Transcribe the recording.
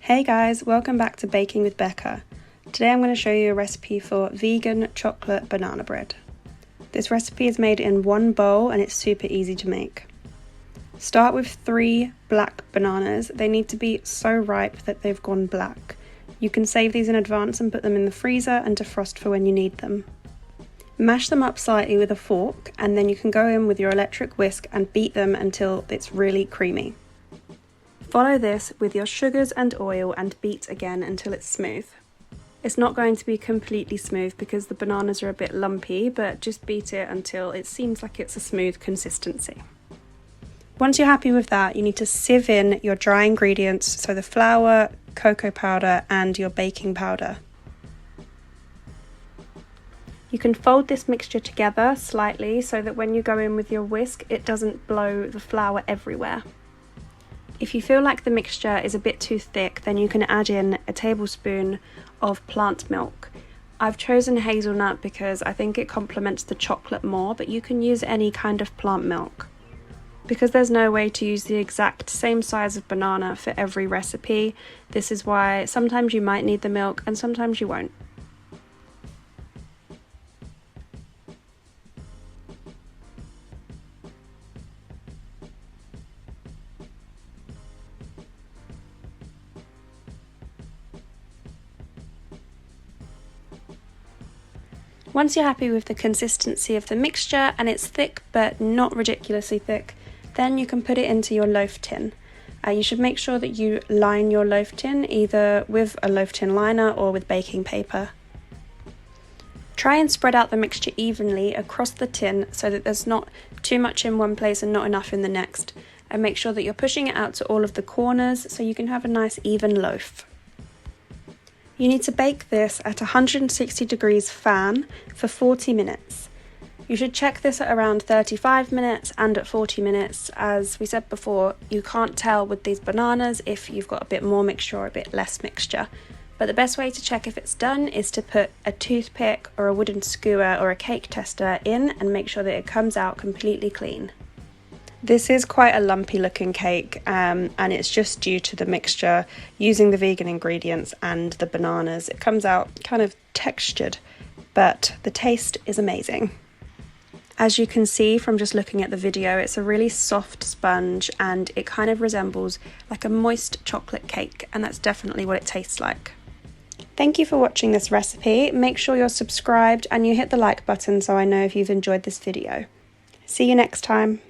Hey guys, welcome back to Baking with Becca. Today I'm going to show you a recipe for vegan chocolate banana bread. This recipe is made in one bowl and it's super easy to make. Start with 3 black bananas. They need to be so ripe that they've gone black. You can save these in advance and put them in the freezer and defrost for when you need them. Mash them up slightly with a fork and then you can go in with your electric whisk and beat them until it's really creamy. Follow this with your sugars and oil and beat again until it's smooth. It's not going to be completely smooth because the bananas are a bit lumpy, but just beat it until it seems like it's a smooth consistency. Once you're happy with that, you need to sieve in your dry ingredients, so the flour, cocoa powder and your baking powder. You can fold this mixture together slightly so that when you go in with your whisk, it doesn't blow the flour everywhere. If you feel like the mixture is a bit too thick, then you can add in a tablespoon of plant milk. I've chosen hazelnut because I think it complements the chocolate more, but you can use any kind of plant milk. Because there's no way to use the exact same size of banana for every recipe, this is why sometimes you might need the milk and sometimes you won't. Once you're happy with the consistency of the mixture and it's thick but not ridiculously thick, then you can put it into your loaf tin. You should make sure that you line your loaf tin either with a loaf tin liner or with baking paper. Try and spread out the mixture evenly across the tin so that there's not too much in one place and not enough in the next. And make sure that you're pushing it out to all of the corners so you can have a nice even loaf. You need to bake this at 160 degrees fan for 40 minutes. You should check this at around 35 minutes and at 40 minutes. As we said before, you can't tell with these bananas if you've got a bit more mixture or a bit less mixture. But the best way to check if it's done is to put a toothpick or a wooden skewer or a cake tester in and make sure that it comes out completely clean. This is quite a lumpy looking cake and it's just due to the mixture using the vegan ingredients and the bananas. It comes out kind of textured, but the taste is amazing. As you can see from just looking at the video, it's a really soft sponge and it kind of resembles like a moist chocolate cake, and that's definitely what it tastes like. Thank you for watching this recipe. Make sure you're subscribed and you hit the like button so I know if you've enjoyed this video. See you next time.